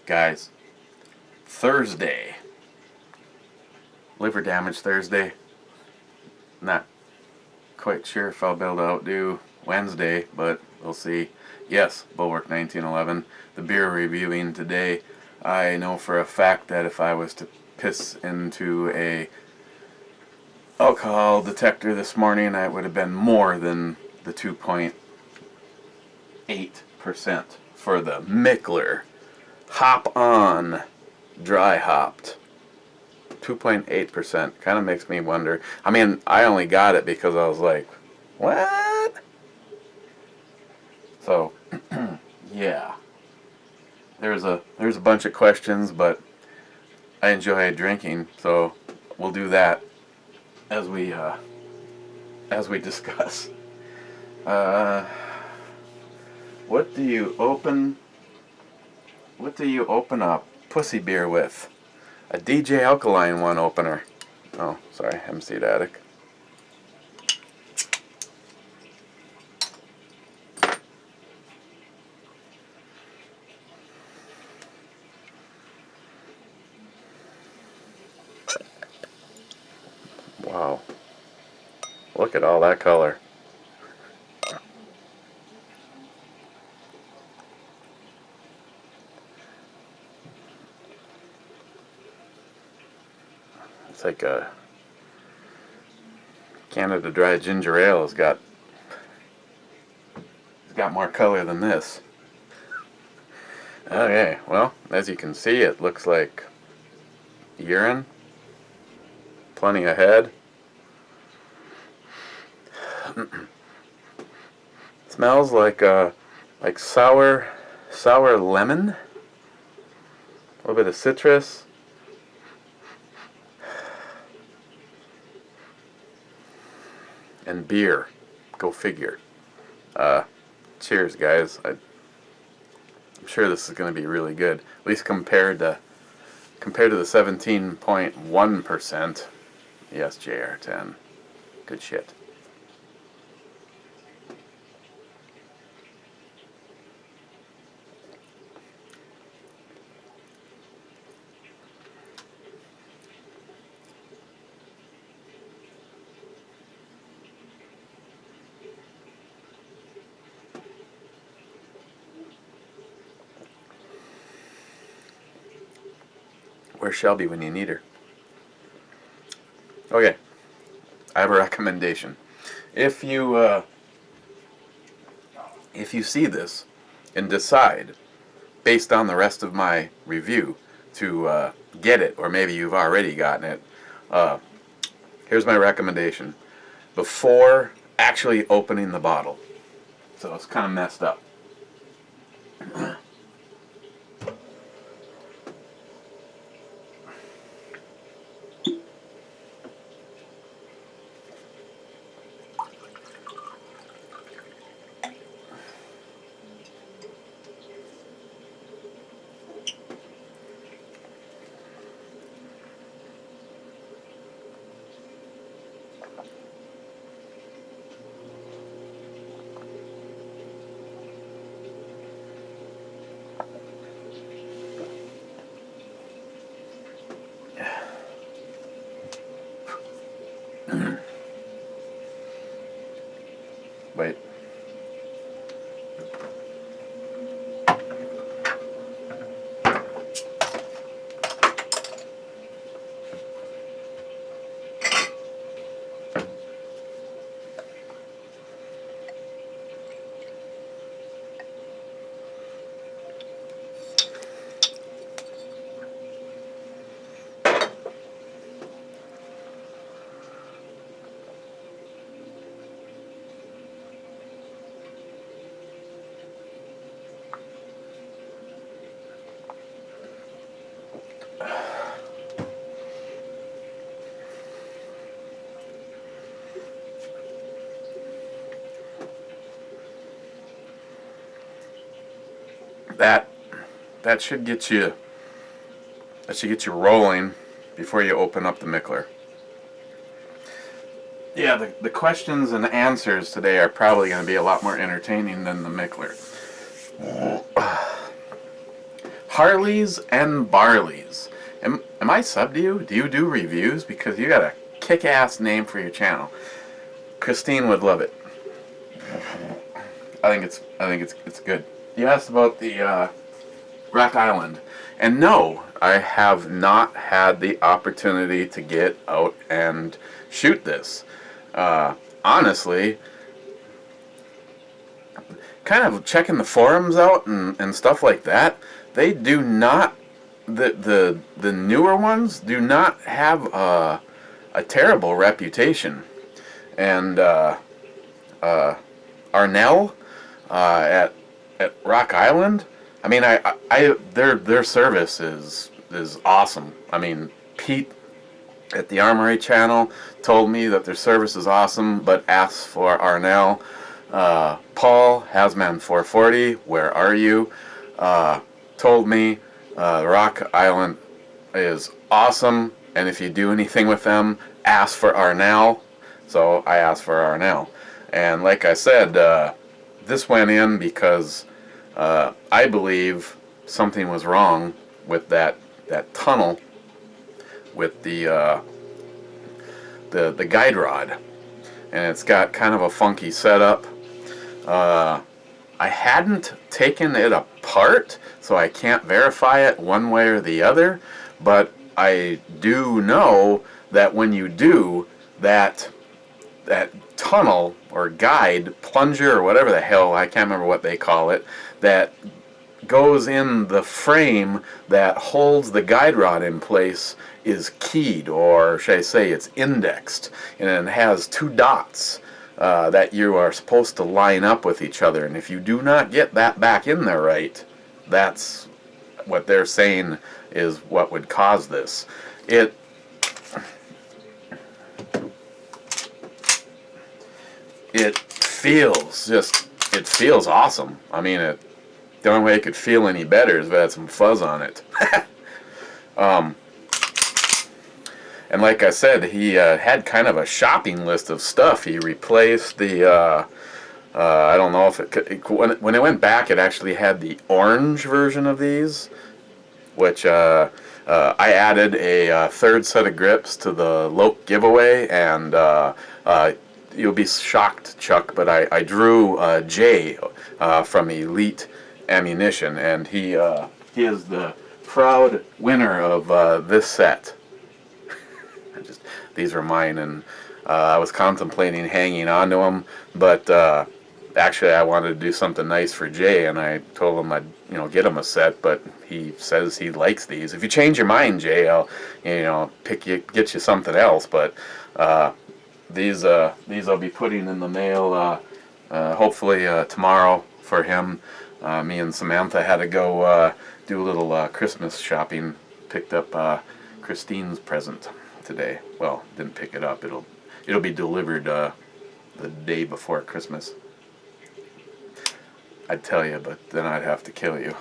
Guys, Thursday. Liver damage Thursday. Not quite sure if I'll be able to outdo Wednesday, but we'll see. Yes, Bulwark 1911. The beer reviewing today. I know for a fact that if I was to piss into a alcohol detector this morning, I would have been more than the 2.8% for the Mikkeller Hop On Dry Hopped. 2.8%. Kind of makes me wonder. I mean, I only got it because I was like, what? So, yeah. There's a bunch of questions, but I enjoy drinking, so we'll do that as we discuss. What do you open a pussy beer with? A DJ Alkaline one opener. Oh, sorry, HempSeedAddict. Wow. Look at all that color. It's like a Canada Dry Ginger Ale has got more color than this. Okay, well, as you can see, it looks like urine. Plenty of head. Smells like sour lemon. A little bit of citrus. And beer. Go figure. Cheers, guys. I'm sure this is going to be really good. At least compared to the 17.1%. Yes, JR10. Good shit. Where's Shelby when you need her? Okay, I have a recommendation. If you see this and decide, based on the rest of my review, to get it, or maybe you've already gotten it, here's my recommendation. Before actually opening the bottle. So it's kind of messed up. Wait. That should get you rolling before you open up the Mikkeller. Yeah, the questions and answers today are probably going to be a lot more entertaining than the Mikkeller. Harleys and Barleys. Am I sub to you? Do you do reviews? Because you got a kick-ass name for your channel. Christine would love it. I think it's good. You asked about the Rock Island, and no, I have not had the opportunity to get out and shoot this. Honestly, kind of checking the forums out and stuff like that, they do not, the newer ones do not have a terrible reputation. And Arnell at Rock Island, I mean, their service is awesome. I mean, Pete at the Armory channel told me that their service is awesome, but asks for Arnell. Paul Hasman 440, where are you? Told me Rock Island is awesome, and if you do anything with them, ask for Arnell. So I asked for Arnell, and like I said, this went in because I believe something was wrong with that tunnel with the guide rod, and it's got kind of a funky setup. I hadn't taken it apart, so I can't verify it one way or the other, but I do know that when you do that tunnel or guide, plunger or whatever the hell, I can't remember what they call it, that goes in the frame that holds the guide rod in place is keyed, or should I say it's indexed, and it has two dots that you are supposed to line up with each other, and if you do not get that back in there right, that's what they're saying is what would cause this. It feels awesome. I mean, the only way it could feel any better is if it had some fuzz on it. And like I said, he had kind of a shopping list of stuff. He replaced the, I don't know if when it went back, it actually had the orange version of these, which I added a third set of grips to the Loke giveaway, and you'll be shocked, Chuck, but I drew Jay from Elite Ammunition, and he is the proud winner of this set. These are mine, and I was contemplating hanging on to them, but actually I wanted to do something nice for Jay, and I told him I'd get him a set, but he says he likes these. If you change your mind, Jay, I'll get you something else, but these I'll be putting in the mail hopefully tomorrow for him. Me and Samantha had to go do a little Christmas shopping. Picked up Christine's present today. Well, didn't pick it up. It'll be delivered the day before Christmas. I'd tell you, but then I'd have to kill you.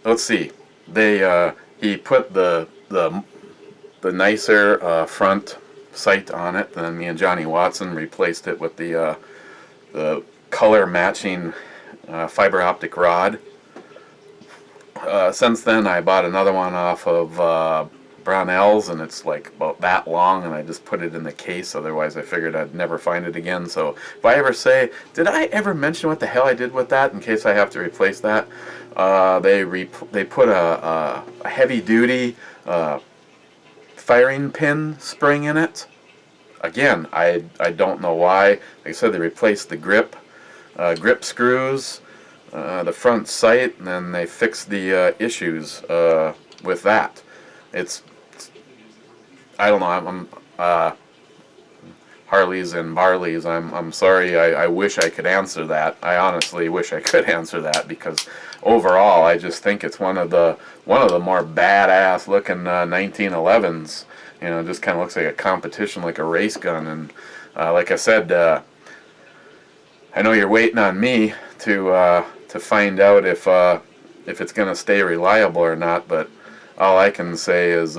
Let's see. He put the nicer front sight on it. Then me and Johnny Watson replaced it with the color matching fiber optic rod. Since then, I bought another one off of Brownells, and it's like about that long, and I just put it in the case. Otherwise, I figured I'd never find it again. So if I ever say, did I ever mention what the hell I did with that, in case I have to replace that? They put a heavy-duty firing pin spring in it. Again, I don't know why. Like I said, they replaced the grip screws, the front sight, and then they fixed the issues with that. I don't know. I'm Harleys and Barleys. I'm sorry. I wish I could answer that. I honestly wish I could answer that, because overall, I just think it's one of the more badass looking 1911s. Just kind of looks like a competition, like a race gun. And like I said, I know you're waiting on me to find out if it's going to stay reliable or not. But all I can say is,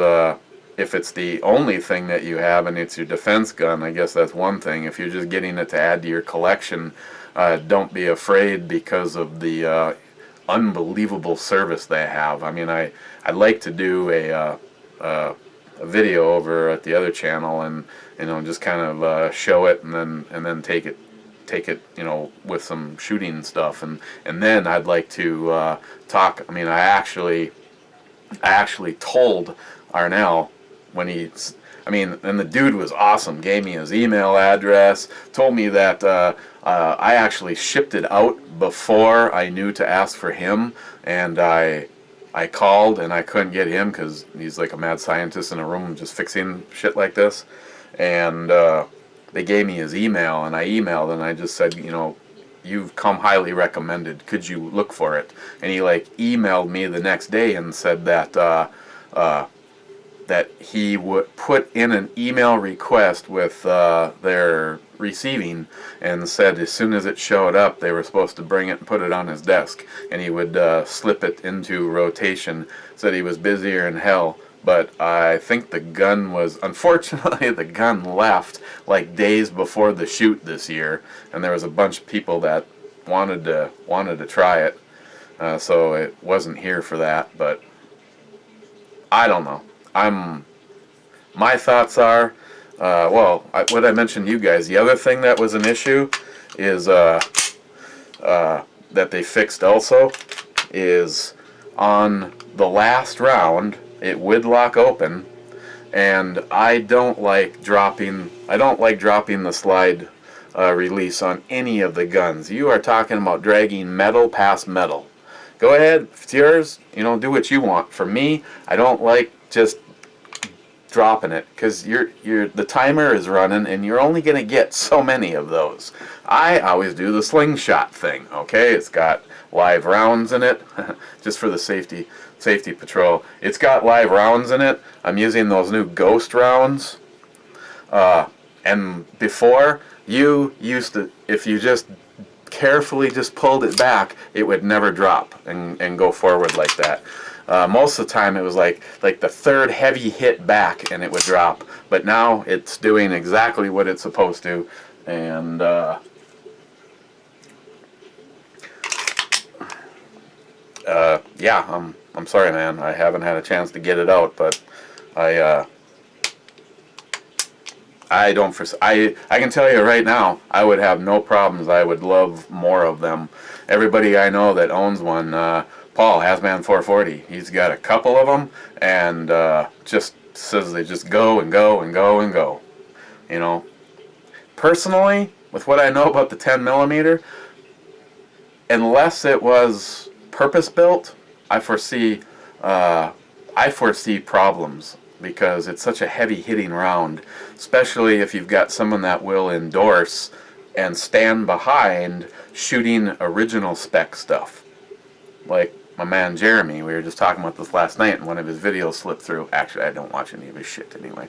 if it's the only thing that you have and it's your defense gun, I guess that's one thing. If you're just getting it to add to your collection, don't be afraid because of the unbelievable service they have. I mean, I'd like to do a video over at the other channel and just kind of show it and then take it with some shooting stuff, and then I'd like to talk. I mean, I actually told Arnell when and the dude was awesome, gave me his email address, told me that I actually shipped it out before I knew to ask for him, and I called and I couldn't get him because he's like a mad scientist in a room just fixing shit like this, and they gave me his email, and I emailed and I just said, you've come highly recommended, could you look for it? And he like emailed me the next day and said that that he would put in an email request with their receiving, and said as soon as it showed up they were supposed to bring it and put it on his desk, and he would slip it into rotation. Said he was busier in hell, but I think the gun was, unfortunately, the gun left like days before the shoot this year, and there was a bunch of people that wanted to try it, so it wasn't here for that. But I don't know. My thoughts are, what I mentioned to you guys, the other thing that was an issue is that they fixed also is on the last round it would lock open, and I don't like dropping the slide release on any of the guns. You are talking about dragging metal past metal. Go ahead, if it's yours, do what you want. For me, I don't like just dropping it, because the timer is running and you're only going to get so many of those. I always do the slingshot thing. Okay, it's got live rounds in it just for the safety patrol. It's got live rounds in it. I'm using those new ghost rounds, and before, you used to, if you just carefully just pulled it back, it would never drop and go forward like that. Most of the time it was like the third heavy hit back and it would drop, but now it's doing exactly what it's supposed to. And yeah, I'm sorry, man, I haven't had a chance to get it out, but I can tell you right now, I would have no problems. I would love more of them. Everybody I know that owns one, Paul, Hazman 440, he's got a couple of them, and just says they just go and go and go and go. Personally, with what I know about the 10mm, unless it was purpose-built, I foresee problems, because it's such a heavy-hitting round, especially if you've got someone that will endorse and stand behind shooting original spec stuff. Like my man Jeremy, we were just talking about this last night, and one of his videos slipped through. Actually, I don't watch any of his shit anyway.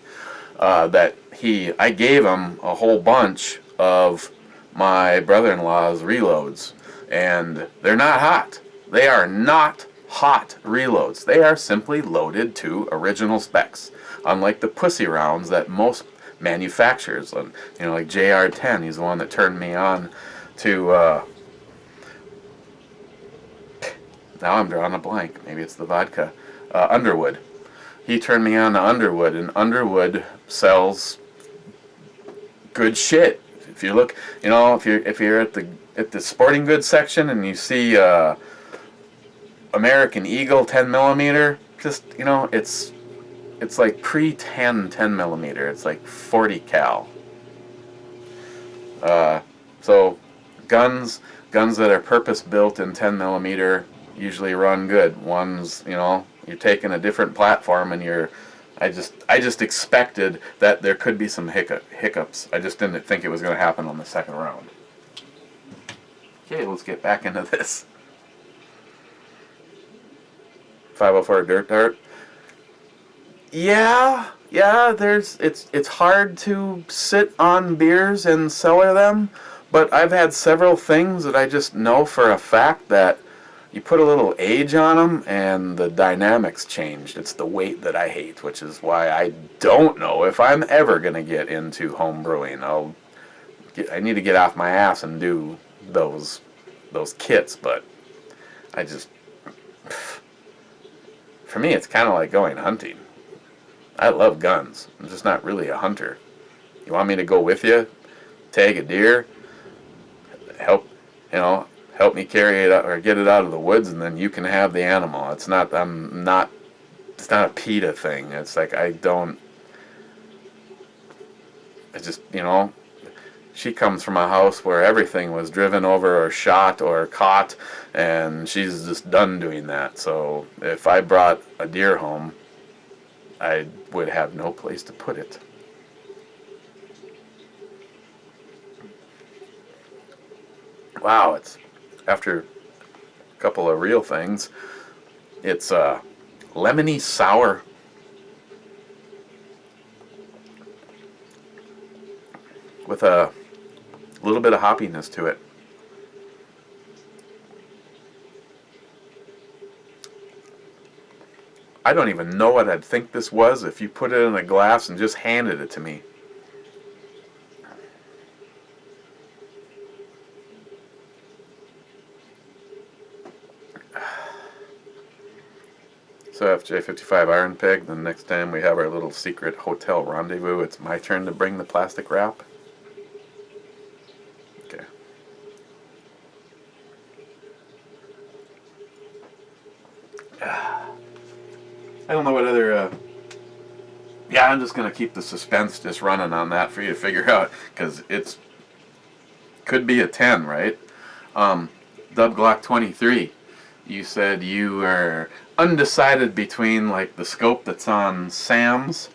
I gave him a whole bunch of my brother-in-law's reloads, and they're not hot. They are not hot reloads. They are simply loaded to original specs, unlike the pussy rounds that most manufacturers, like JR10, he's the one that turned me on to, now I'm drawing a blank, maybe it's the vodka, Underwood. He turned me on to Underwood, and Underwood sells good shit. If you look, if you're at the sporting goods section and you see American Eagle 10mm, just it's like pre-10mm. It's like 40 cal. So guns that are purpose built in 10mm usually run good. Ones, you're taking a different platform, and I just expected that there could be some hiccups. I just didn't think it was going to happen on the second round. Okay, let's get back into this. 504 Dirt Dart. Yeah, it's hard to sit on beers and cellar them, but I've had several things that I just know for a fact that you put a little age on them and the dynamics changed. It's the weight that I hate, which is why I don't know if I'm ever going to get into home brewing. I need to get off my ass and do those kits, but I just, for me, it's kind of like going hunting. I love guns. I'm just not really a hunter. You want me to go with you, tag a deer, help, help me carry it out or get it out of the woods, and then you can have the animal. It's not a PETA thing. It's like I just, she comes from a house where everything was driven over or shot or caught, and she's just done doing that. So if I brought a deer home, I would have no place to put it. Wow, it's after a couple of real things. It's lemony sour. With a little bit of hoppiness to it. I don't even know what I'd think this was if you put it in a glass and just handed it to me. So after J55 Iron Pig, the next time we have our little secret hotel rendezvous, it's my turn to bring the plastic wrap. Okay. I don't know what other, yeah, I'm just going to keep the suspense just running on that for you to figure out, because it's, could be a 10, right? Dub Glock 23, you said you were undecided between, like, the scope that's on Sam's.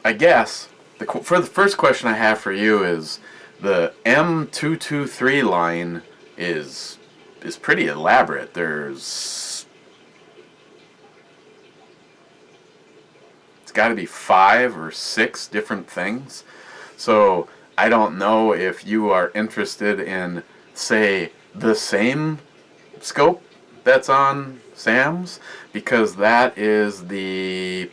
I guess, for the first question I have for you is, the M223 line is pretty elaborate. It's got to be 5 or 6 different things. So I don't know if you are interested in, say, the same scope that's on Sam's, because that's the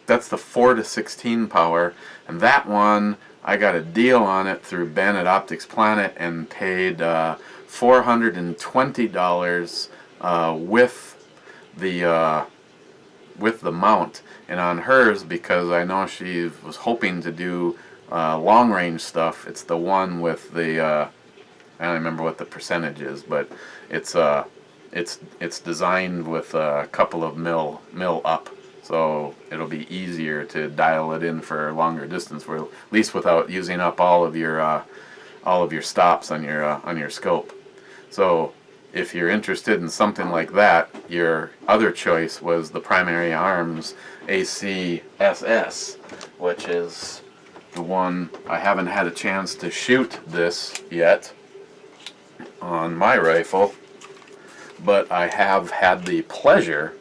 4-16 power, and that one I got a deal on it through BandEBrewReviews Planet and paid $420 with the mount. And on hers, because I know she was hoping to do long range stuff, it's the one with the I don't remember what the percentage is, but it's designed with a couple of mil up, so it'll be easier to dial it in for longer distance, at least without using up all of your stops on your scope. So if you're interested in something like that, your other choice was the Primary Arms ACSS, which is the one I haven't had a chance to shoot this yet on my rifle, but I have had the pleasure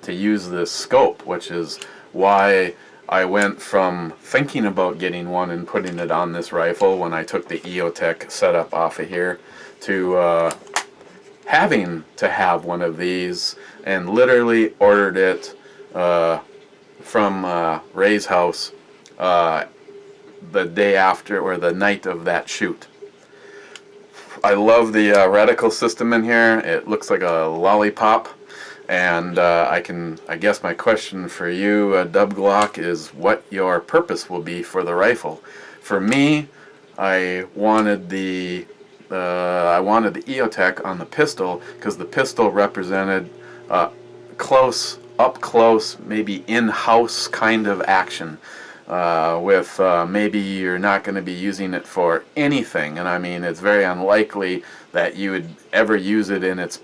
to use this scope, which is why I went from thinking about getting one and putting it on this rifle when I took the EOTech setup off of here, to having to have one of these, and literally ordered it from Ray's house the day after, or the night of that shoot. I love the reticle system in here. It looks like a lollipop. And I guess my question for you, Dub Glock, is what your purpose will be for the rifle. For me, I wanted the EOTech on the pistol, because the pistol represented up close, maybe in-house kind of action. With maybe you're not going to be using it for anything, and I mean, it's very unlikely that you would ever use it in its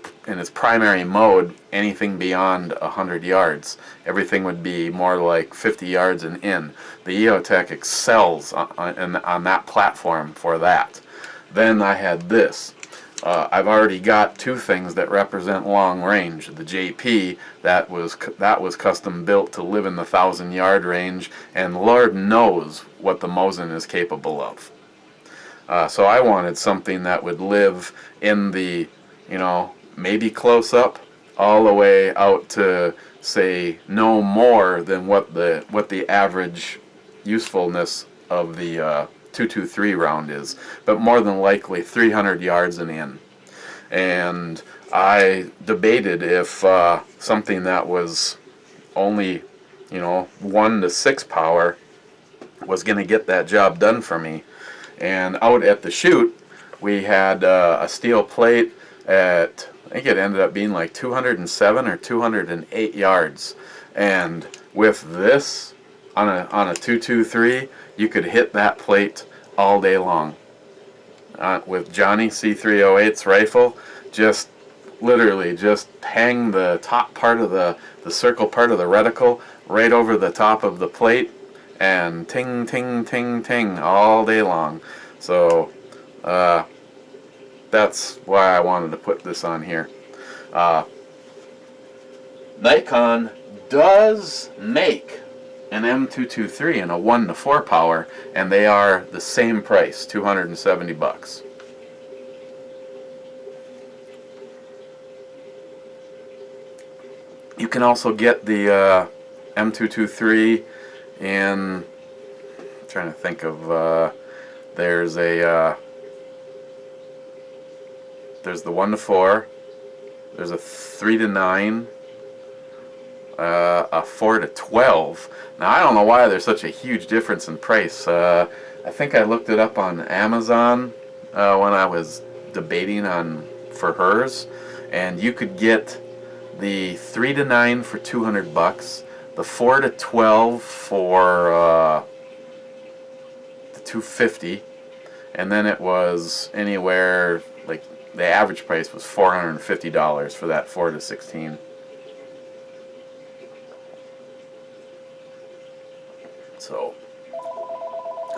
primary mode anything beyond 100 yards. Everything would be more like 50 yards and in. The EOTech excels on that platform for that. Then I had this. I've already got 2 things that represent long range. The JP, that was custom built to live in the 1,000-yard range, and Lord knows what the Mosin is capable of. So I wanted something that would live in the, maybe close up, all the way out to, say, no more than what the average usefulness of the 223 round is, but more than likely 300 yards and in. And I debated if something that was only, 1 to 6 power was going to get that job done for me. And out at the chute, we had a steel plate at, I think it ended up being like 207 or 208 yards. And with this, on a 223, you could hit that plate all day long. With Johnny C308's rifle, just literally just hang the top part of the circle part of the reticle right over the top of the plate, and ting, ting, ting, ting all day long. So that's why I wanted to put this on here. Nikon does make an M223 in a 1 to 4 power, and they are the same price, $270. You can also get the M223 in, I'm trying to think of, there's the 1 to 4, there's a 3 to 9, a 4 to 12. Now I don't know why there's such a huge difference in price. I think I looked it up on Amazon when I was debating for hers, and you could get the 3 to 9 for $200, the 4 to 12 for the $250, and then it was anywhere, like the average price was $450 for that 4 to 16. So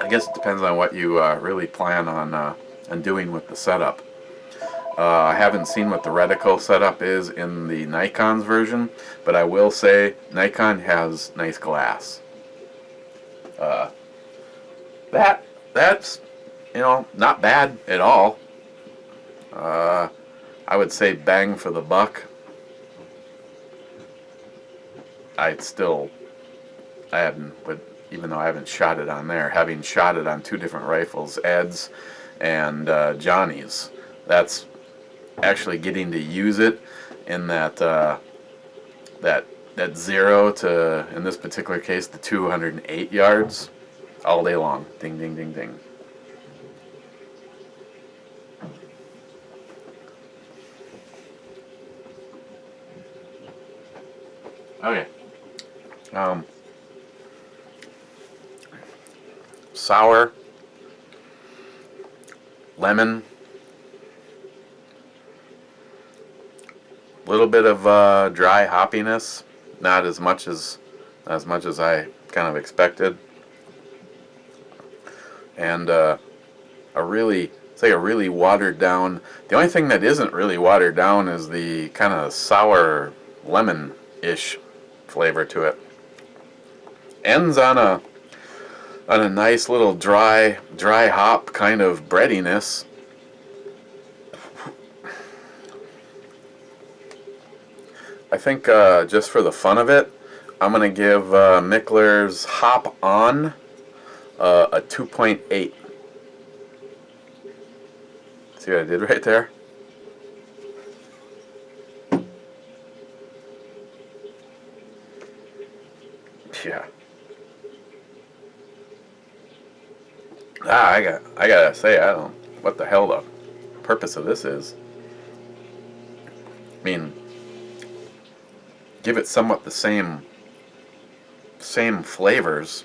I guess it depends on what you really plan on doing with the setup. I haven't seen what the reticle setup is in the Nikon's version, but I will say Nikon has nice glass. That's not bad at all. I would say bang for the buck. Even though I haven't shot it on there, having shot it on 2 different rifles, Ed's and Johnny's, that's actually getting to use it in that 0 to, in this particular case, the 208 yards all day long. Ding, ding, ding, ding. Okay. Sour, lemon, little bit of dry hoppiness, not as much as I kind of expected, and it's like a really watered down. The only thing that isn't really watered down is the kind of sour lemon-ish flavor to it. Ends on a nice little dry hop kind of breadiness. I think just for the fun of it, I'm going to give Mikkeller's Hop On a 2.8. See what I did right there? Yeah. I gotta say, I don't know what the hell the purpose of this is. I mean, give it somewhat the same flavors,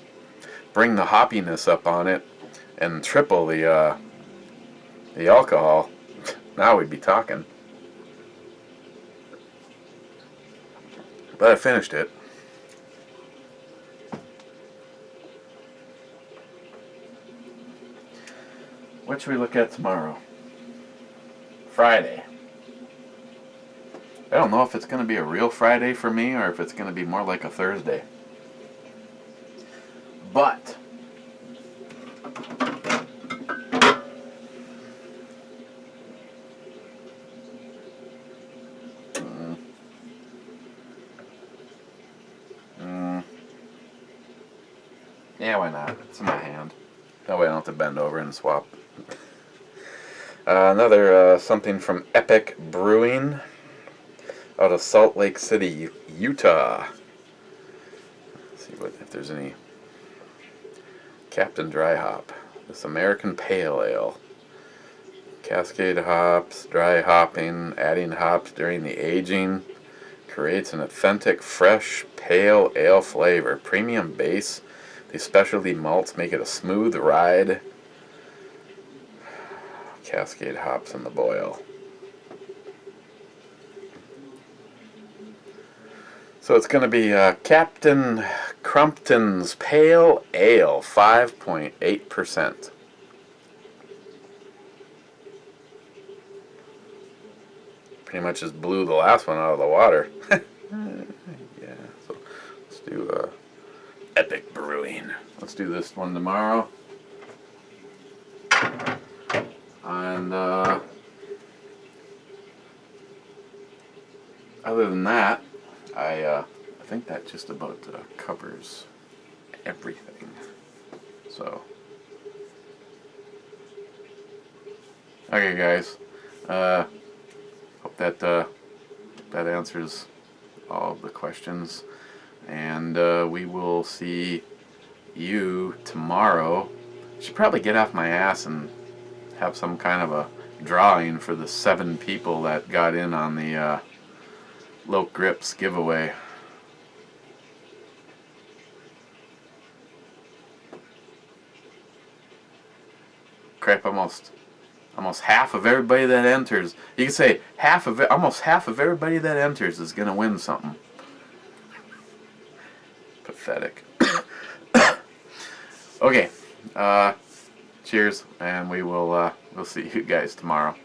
bring the hoppiness up on it, and triple the alcohol. Now we'd be talking. But I finished it. What should we look at tomorrow? Friday. I don't know if it's going to be a real Friday for me or if it's going to be more like a Thursday. But yeah, why not? It's in my hand. That way I don't have to bend over and swap. Another something from Epic Brewing out of Salt Lake City, Utah. Let's see if there's any. Captain Dry Hop. This American Pale Ale. Cascade hops, dry hopping, adding hops during the aging creates an authentic, fresh, pale ale flavor. Premium base. These specialty malts make it a smooth ride. Cascade hops in the boil. So it's going to be Captain Crumpton's Pale Ale, 5.8%. Pretty much just blew the last one out of the water. Yeah, so let's do Epic Brewing. Let's do this one tomorrow. And other than that, I think that just about covers everything. So, okay, guys. Hope that that answers all of the questions, and we will see you tomorrow. Should probably get off my ass and have some kind of a drawing for the 7 people that got in on the Low Grips giveaway. Crap, almost half of everybody that enters. You can say almost half of everybody that enters is gonna win something. Pathetic. Okay. Cheers, and we'll see you guys tomorrow.